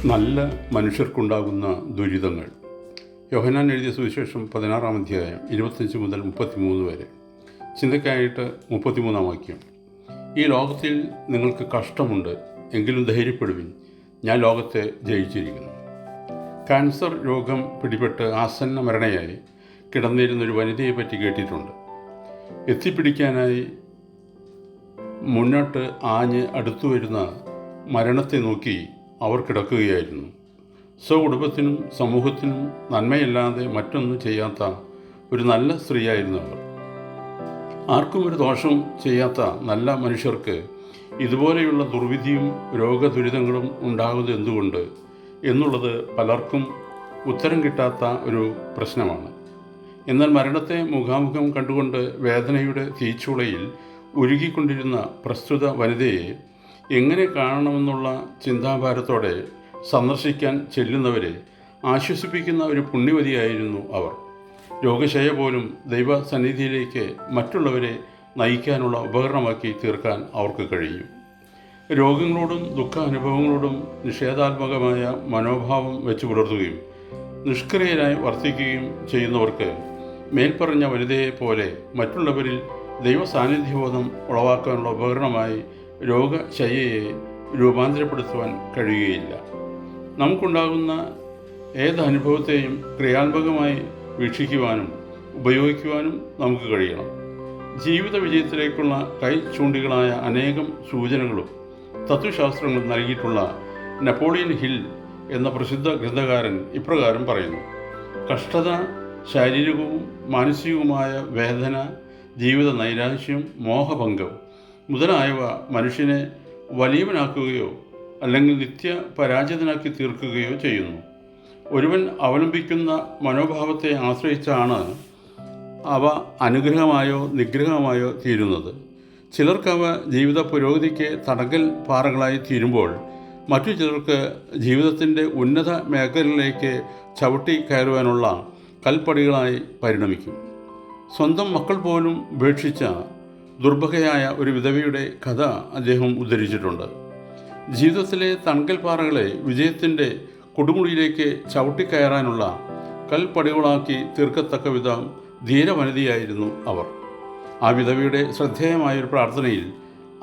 നല്ല മനുഷ്യർക്കുണ്ടാകുന്ന ദുരിതങ്ങൾ. യോഹന്നാൻ എഴുതിയ സുവിശേഷം 16-ാം അധ്യായം 25 മുതൽ 33 വരെ. ചിന്തയ്ക്കായിട്ട് 33-ാം വാക്യം. ഈ ലോകത്തിൽ നിങ്ങൾക്ക് കഷ്ടമുണ്ട്, എങ്കിലും ധൈര്യപ്പെടുവിൻ, ഞാൻ ലോകത്തെ ജയിച്ചിരിക്കുന്നു. ക്യാൻസർ രോഗം പിടിപെട്ട് ആസന്ന മരണയായി കിടന്നിരുന്നൊരു വനിതയെ പറ്റി കേട്ടിട്ടുണ്ട്. എത്തിപ്പിടിക്കാനായി മുന്നോട്ട് ആഞ്ഞ് അടുത്തു വരുന്ന മരണത്തെ നോക്കി അവർ കിടക്കുകയായിരുന്നു. സ്വകുടുംബത്തിനും സമൂഹത്തിനും നന്മയല്ലാതെ മറ്റൊന്നും ചെയ്യാത്ത ഒരു നല്ല സ്ത്രീയായിരുന്നു അവർ. ആർക്കും ഒരു ദോഷം ചെയ്യാത്ത നല്ല മനുഷ്യർക്ക് ഇതുപോലെയുള്ള ദുർവിധിയും രോഗദുരിതങ്ങളും ഉണ്ടാകുന്നത് എന്തുകൊണ്ട് എന്നുള്ളത് പലർക്കും ഉത്തരം കിട്ടാത്ത ഒരു പ്രശ്നമാണ്. എന്നാൽ മരണത്തെ മുഖാമുഖം കണ്ടുകൊണ്ട് വേദനയുടെ തീച്ചൂളയിൽ ഉരുകിക്കൊണ്ടിരുന്ന പ്രസ്തുത വനിതയെ എങ്ങനെ കാണണമെന്നുള്ള ചിന്താഭാരത്തോടെ സന്ദർശിക്കാൻ ചെല്ലുന്നവരെ ആശ്വസിപ്പിക്കുന്ന ഒരു പുണ്യവതിയായിരുന്നു അവർ. രോഗശയ പോലും ദൈവസന്നിധിയിലേക്ക് മറ്റുള്ളവരെ നയിക്കാനുള്ള ഉപകരണമാക്കി തീർക്കാൻ അവർക്ക് കഴിഞ്ഞു. രോഗങ്ങളോടും ദുഃഖാനുഭവങ്ങളോടും നിഷേധാത്മകമായ മനോഭാവം വെച്ച് പുലർത്തുകയും നിഷ്ക്രിയരായി വർത്തിക്കുകയും ചെയ്യുന്നവർക്ക് മേൽപ്പറഞ്ഞ വനിതയെ പോലെ മറ്റുള്ളവരിൽ ദൈവസാന്നിധ്യബോധം ഉളവാക്കാനുള്ള ഉപകരണമായി രോഗശയ്യയെ രൂപാന്തരപ്പെടുത്തുവാൻ കഴിയുകയില്ല. നമുക്കുണ്ടാകുന്ന ഏതനുഭവത്തെയും ക്രിയാത്മകമായി വീക്ഷിക്കുവാനും ഉപയോഗിക്കുവാനും നമുക്ക് കഴിയണം. ജീവിത വിജയത്തിലേക്കുള്ള കൈചൂണ്ടികളായ അനേകം സൂചനകളും തത്വശാസ്ത്രങ്ങളും നൽകിയിട്ടുള്ള നെപ്പോളിയൻ ഹിൽ എന്ന പ്രസിദ്ധ ഗ്രന്ഥകാരൻ ഇപ്രകാരം പറയുന്നു: കഷ്ടത, ശാരീരികവും മാനസികവുമായ വേദന, ജീവിത നൈരാശ്യം, മോഹഭംഗം മുതലായവ മനുഷ്യനെ വലിയവനാക്കുകയോ അല്ലെങ്കിൽ നിത്യ പരാജിതനാക്കി തീർക്കുകയോ ചെയ്യുന്നു. ഒരുവൻ അവലംബിക്കുന്ന മനോഭാവത്തെ ആശ്രയിച്ചാണ് അവ അനുഗ്രഹമായോ നിഗ്രഹമായോ തീരുന്നത്. ചിലർക്കവ ജീവിത പുരോഗതിക്ക് തടങ്കൽ പാറകളായി തീരുമ്പോൾ മറ്റു ചിലർക്ക് ജീവിതത്തിൻ്റെ ഉന്നത മേഖലയിലേക്ക് ചവിട്ടി കയറുവാനുള്ള കൽപ്പടികളായി പരിണമിക്കും. സ്വന്തം മക്കൾ പോലും ഉപേക്ഷിച്ച ദുർഭഗയായ ഒരു വിധവയുടെ കഥ അദ്ദേഹം ഉദ്ധരിച്ചിട്ടുണ്ട്. ജീവിതത്തിലെ തണൽ പാറകളെ വിജയത്തിൻ്റെ കൊടുമുടിയിലേക്ക് ചവിട്ടിക്കയറാനുള്ള കൽപ്പടികളാക്കി തീർക്കത്തക്ക വിധം ധീരവനിതയായിരുന്നു അവർ. ആ വിധവയുടെ ശ്രദ്ധേയമായൊരു പ്രാർത്ഥനയിൽ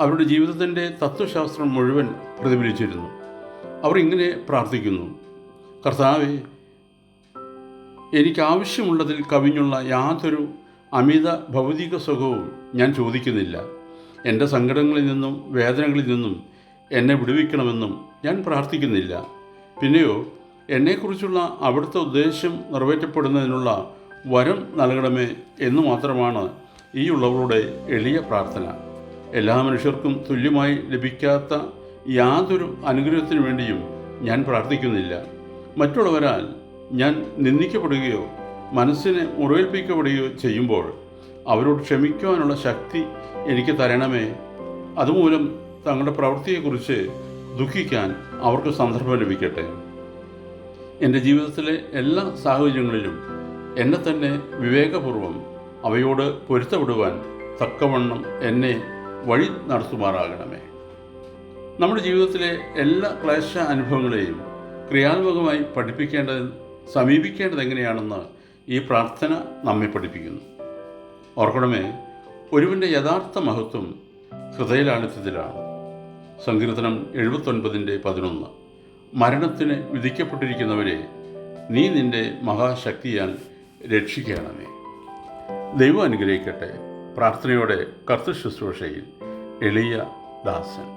അവരുടെ ജീവിതത്തിൻ്റെ തത്വശാസ്ത്രം മുഴുവൻ പ്രതിഫലിച്ചിരുന്നു. അവർ ഇങ്ങനെ പ്രാർത്ഥിക്കുന്നു: കർത്താവേ, എനിക്കാവശ്യമുള്ളതിൽ കവിഞ്ഞുള്ള യാതൊരു അമിത ഭൗതിക സുഖവും ഞാൻ ചോദിക്കുന്നില്ല. എൻ്റെ സങ്കടങ്ങളിൽ നിന്നും വേദനകളിൽ നിന്നും എന്നെ വിടുവിക്കണമെന്നും ഞാൻ പ്രാർത്ഥിക്കുന്നില്ല. പിന്നെയോ എന്നെക്കുറിച്ചുള്ള അവിടുത്തെ ഉദ്ദേശം നിറവേറ്റപ്പെടുന്നതിനുള്ള വരം നൽകണമേ എന്ന് മാത്രമാണ് ഈ ഉള്ളവരുടെ എളിയ പ്രാർത്ഥന. എല്ലാ മനുഷ്യർക്കും തുല്യമായി ലഭിക്കാത്ത യാതൊരു അനുഗ്രഹത്തിനു വേണ്ടിയും ഞാൻ പ്രാർത്ഥിക്കുന്നില്ല. മറ്റുള്ളവരാൽ ഞാൻ നിന്ദിക്കപ്പെടുകയോ മനസ്സിനെ മുറിവേൽപ്പിക്കപ്പെടുകയോ ചെയ്യുമ്പോൾ അവരോട് ക്ഷമിക്കുവാനുള്ള ശക്തി എനിക്ക് തരണമേ. അതുമൂലം തങ്ങളുടെ പ്രവൃത്തിയെക്കുറിച്ച് ദുഃഖിക്കാൻ അവർക്ക് സന്ദർഭം ലഭിക്കട്ടെ. എൻ്റെ ജീവിതത്തിലെ എല്ലാ സാഹചര്യങ്ങളിലും എന്നെ തന്നെ വിവേകപൂർവം അവയോട് പൊരുത്തപ്പെടുവാൻ തക്കവണ്ണം എന്നെ വഴി നടത്തുമാറാകണമേ. നമ്മുടെ ജീവിതത്തിലെ എല്ലാ ക്ലേശ അനുഭവങ്ങളെയും ക്രിയാത്മകമായി സമീപിക്കേണ്ടത് എങ്ങനെയാണെന്ന് ഈ പ്രാർത്ഥന നമ്മെ പഠിപ്പിക്കുന്നു. ഓർക്കണമേ, ഒരുവൻ്റെ യഥാർത്ഥ മഹത്വം ഹൃദയലാളിത്യത്തിലാണ്. സങ്കീർത്തനം 79:11. മരണത്തിന് വിധിക്കപ്പെട്ടിരിക്കുന്നവരെ നീ നിൻ്റെ മഹാശക്തിയാൽ രക്ഷിക്കണമേ. ദൈവം അനുഗ്രഹിക്കട്ടെ. പ്രാർത്ഥനയോടെ കർത്തൃശുശ്രൂഷയിൽ എളിയ ദാസൻ.